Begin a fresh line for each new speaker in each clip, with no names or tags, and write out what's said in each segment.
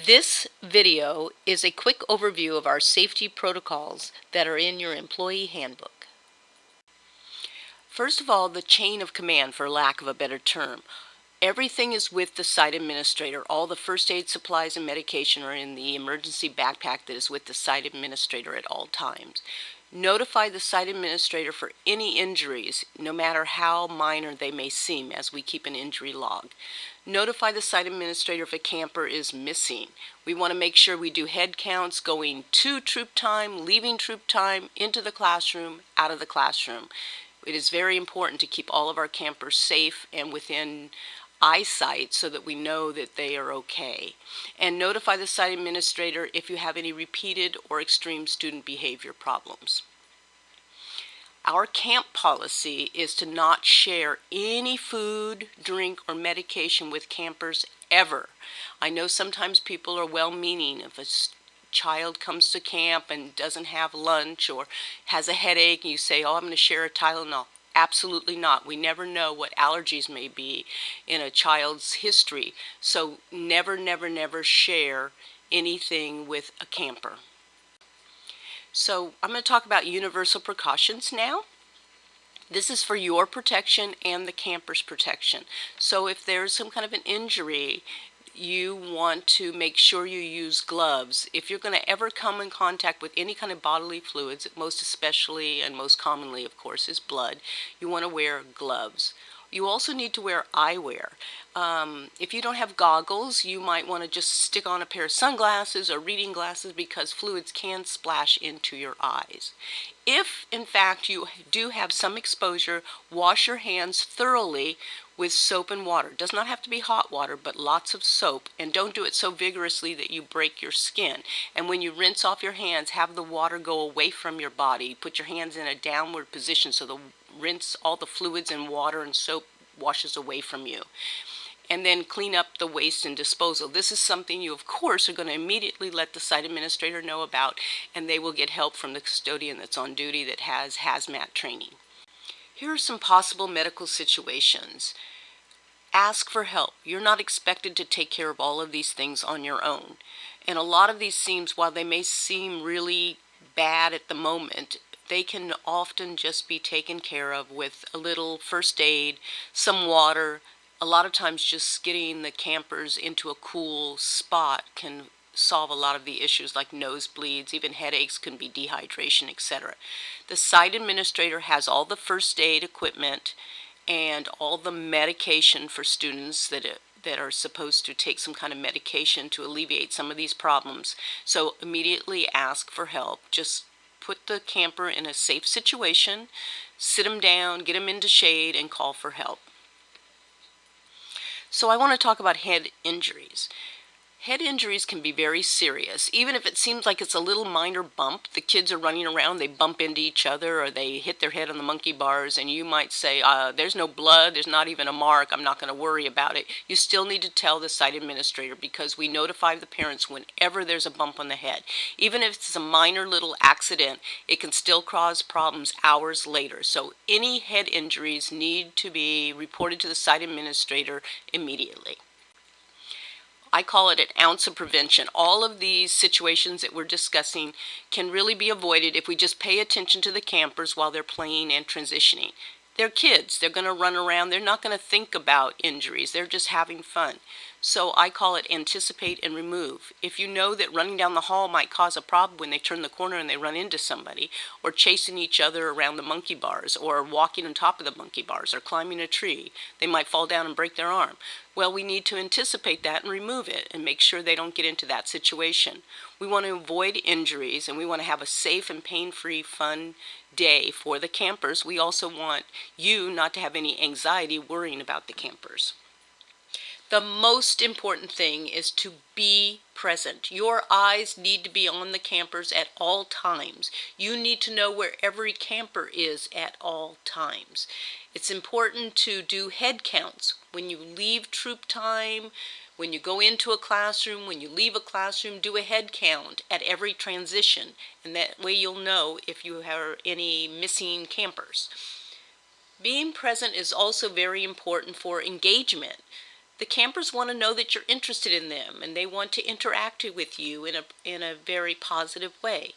This video is a quick overview of our safety protocols that are in your employee handbook. First of all, the chain of command, for lack of a better term. Everything is with the site administrator. All the first aid supplies and medication are in the emergency backpack that is with the site administrator at all times. Notify the site administrator for any injuries, no matter how minor they may seem, as we keep an injury log. Notify the site administrator if a camper is missing. We want to make sure we do head counts going to troop time, leaving troop time, into the classroom, out of the classroom. It is very important to keep all of our campers safe and within eyesight so that we know that they are okay. And notify the site administrator if you have any repeated or extreme student behavior problems. Our camp policy is to not share any food, drink, or medication with campers ever. I know sometimes people are well-meaning. If a child comes to camp and doesn't have lunch or has a headache and you say, oh, I'm going to share a Tylenol. Absolutely not. We never know what allergies may be in a child's history. So never, never, never share anything with a camper. So I'm going to talk about universal precautions now. This is for your protection and the camper's protection. So if there's some kind of an injury, you want to make sure you use gloves. If you're going to ever come in contact with any kind of bodily fluids, most especially and most commonly, of course, is blood, you want to wear gloves. You also need to wear eyewear. If you don't have goggles, you might want to just stick on a pair of sunglasses or reading glasses because fluids can splash into your eyes. If, in fact, you do have some exposure, wash your hands thoroughly with soap and water. It does not have to be hot water, but lots of soap. And don't do it so vigorously that you break your skin. And when you rinse off your hands, have the water go away from your body. Put your hands in a downward position so the rinse all the fluids and water and soap washes away from you. And then clean up the waste and disposal. This is something you, of course, are going to immediately let the site administrator know about, and they will get help from the custodian that's on duty that has hazmat training. Here are some possible medical situations. Ask for help. You're not expected to take care of all of these things on your own. And a lot of these while they may seem really bad at the moment, they can often just be taken care of with a little first aid, some water. A lot of times just getting the campers into a cool spot can solve a lot of the issues like nosebleeds, even headaches, can be dehydration, etc. The site administrator has all the first aid equipment and all the medication for students that are supposed to take some kind of medication to alleviate some of these problems. So immediately ask for help. Just put the camper in a safe situation, sit them down, get them into shade, and call for help. So I want to talk about head injuries. Head injuries can be very serious. Even if it seems like it's a little minor bump, the kids are running around, they bump into each other, or they hit their head on the monkey bars, and you might say, there's no blood, there's not even a mark, I'm not going to worry about it. You still need to tell the site administrator because we notify the parents whenever there's a bump on the head. Even if it's a minor little accident, it can still cause problems hours later. So any head injuries need to be reported to the site administrator immediately. I call it an ounce of prevention. All of these situations that we're discussing can really be avoided if we just pay attention to the campers while they're playing and transitioning. They're kids. They're going to run around. They're not going to think about injuries. They're just having fun. So I call it anticipate and remove. If you know that running down the hall might cause a problem when they turn the corner and they run into somebody, or chasing each other around the monkey bars, or walking on top of the monkey bars, or climbing a tree, they might fall down and break their arm. Well, we need to anticipate that and remove it and make sure they don't get into that situation. We want to avoid injuries, and we want to have a safe and pain-free, fun day for the campers. We also want you not to have any anxiety worrying about the campers. The most important thing is to be present. Your eyes need to be on the campers at all times. You need to know where every camper is at all times. It's important to do head counts. When you leave troop time, when you go into a classroom, when you leave a classroom, do a head count at every transition. And that way you'll know if you have any missing campers. Being present is also very important for engagement. The campers want to know that you're interested in them and they want to interact with you in a very positive way.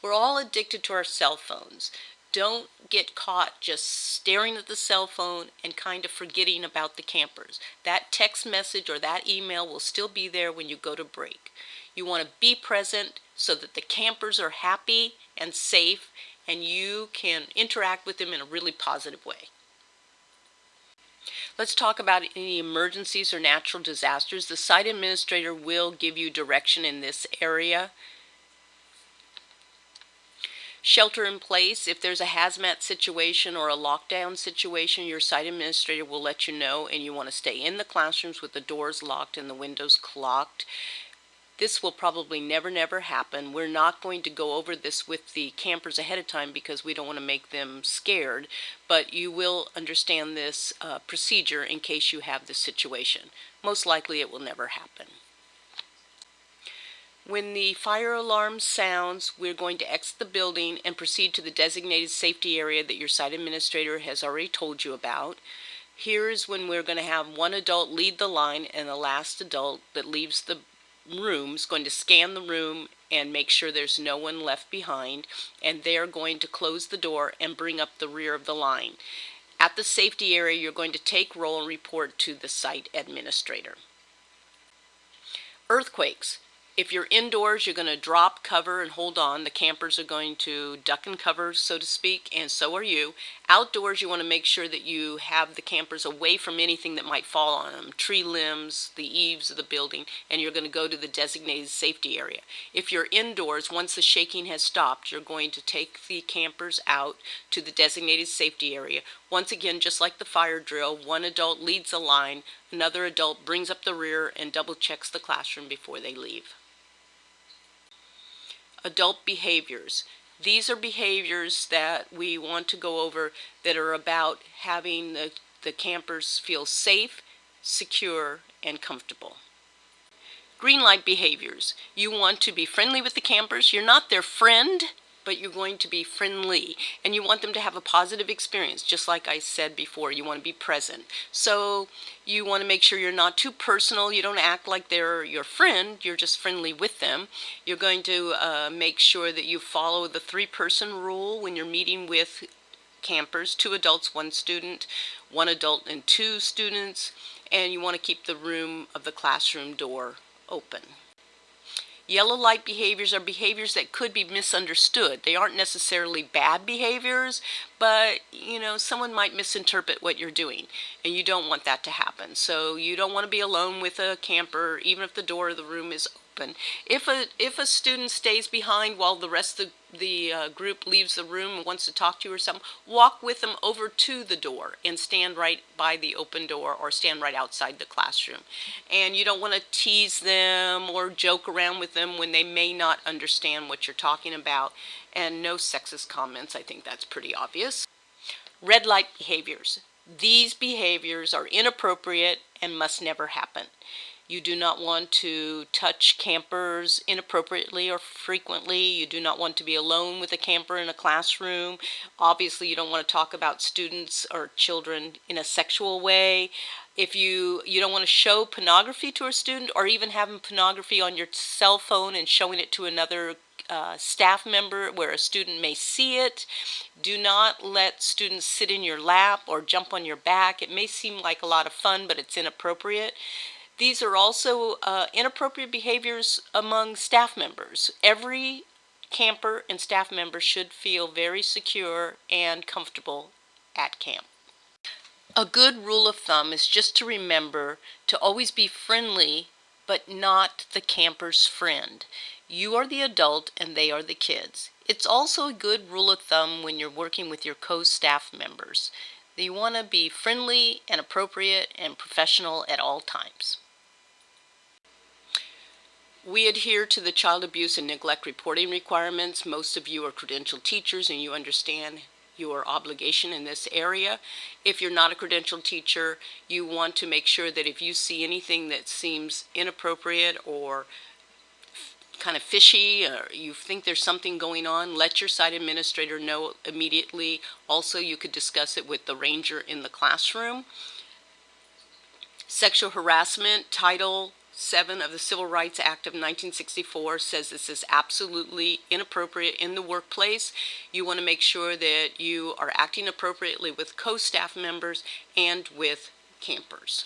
We're all addicted to our cell phones. Don't get caught just staring at the cell phone and kind of forgetting about the campers. That text message or that email will still be there when you go to break. You want to be present so that the campers are happy and safe and you can interact with them in a really positive way. Let's talk about any emergencies or natural disasters. The site administrator will give you direction in this area. Shelter in place. If there's a hazmat situation or a lockdown situation, your site administrator will let you know, and you want to stay in the classrooms with the doors locked and the windows locked. This will probably never happen. We're not going to go over this with the campers ahead of time because we don't want to make them scared, but you will understand this procedure in case you have this situation. Most likely it will never happen. When the fire alarm sounds, we're going to exit the building and proceed to the designated safety area that your site administrator has already told you about. Here is when we're going to have one adult lead the line, and the last adult that leaves the room is going to scan the room and make sure there's no one left behind, and they're going to close the door and bring up the rear of the line. At the safety area, you're going to take roll and report to the site administrator. Earthquakes. If you're indoors, you're going to drop, cover, and hold on. The campers are going to duck and cover, so to speak, and so are you. Outdoors, you want to make sure that you have the campers away from anything that might fall on them, tree limbs, the eaves of the building, and you're going to go to the designated safety area. If you're indoors, once the shaking has stopped, you're going to take the campers out to the designated safety area. Once again, just like the fire drill, one adult leads a line, another adult brings up the rear and double checks the classroom before they leave. Adult behaviors. These are behaviors that we want to go over that are about having the campers feel safe, secure, and comfortable. Green light behaviors. You want to be friendly with the campers. You're not their friend, but you're going to be friendly, and you want them to have a positive experience. Just like I said before, you want to be present. So you want to make sure you're not too personal. You don't act like they're your friend. You're just friendly with them. You're going to make sure that you follow the 3-person rule when you're meeting with campers: 2 adults, 1 student, 1 adult and 2 students, and you want to keep the room of the classroom door open. Yellow light behaviors are behaviors that could be misunderstood. They aren't necessarily bad behaviors, but someone might misinterpret what you're doing, and you don't want that to happen. So you don't want to be alone with a camper, even if the door of the room is open. If a student stays behind while the rest of the group leaves the room and wants to talk to you or something, walk with them over to the door and stand right by the open door or stand right outside the classroom. And you don't want to tease them or joke around with them when they may not understand what you're talking about. And no sexist comments. I think that's pretty obvious. Red light behaviors. These behaviors are inappropriate and must never happen. You do not want to touch campers inappropriately or frequently. You do not want to be alone with a camper in a classroom. Obviously, you don't want to talk about students or children in a sexual way. If you don't want to show pornography to a student, or even having pornography on your cell phone and showing it to another staff member where a student may see it. Do not let students sit in your lap or jump on your back. It may seem like a lot of fun, but it's inappropriate. These are also inappropriate behaviors among staff members. Every camper and staff member should feel very secure and comfortable at camp. A good rule of thumb is just to remember to always be friendly, but not the camper's friend. You are the adult and they are the kids. It's also a good rule of thumb when you're working with your co-staff members. You want to be friendly and appropriate and professional at all times. We adhere to the child abuse and neglect reporting requirements. Most of you are credentialed teachers and you understand your obligation in this area. If you're not a credentialed teacher, you want to make sure that if you see anything that seems inappropriate or kind of fishy, or you think there's something going on, let your site administrator know immediately. Also, you could discuss it with the ranger in the classroom. Sexual harassment, Title VII of the Civil Rights Act of 1964 says this is absolutely inappropriate in the workplace. You want to make sure that you are acting appropriately with co-staff members and with campers.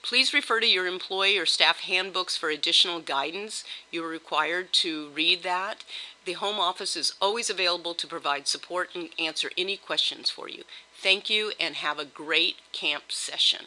Please refer to your employee or staff handbooks for additional guidance. You are required to read that. The home office is always available to provide support and answer any questions for you. Thank you and have a great camp session.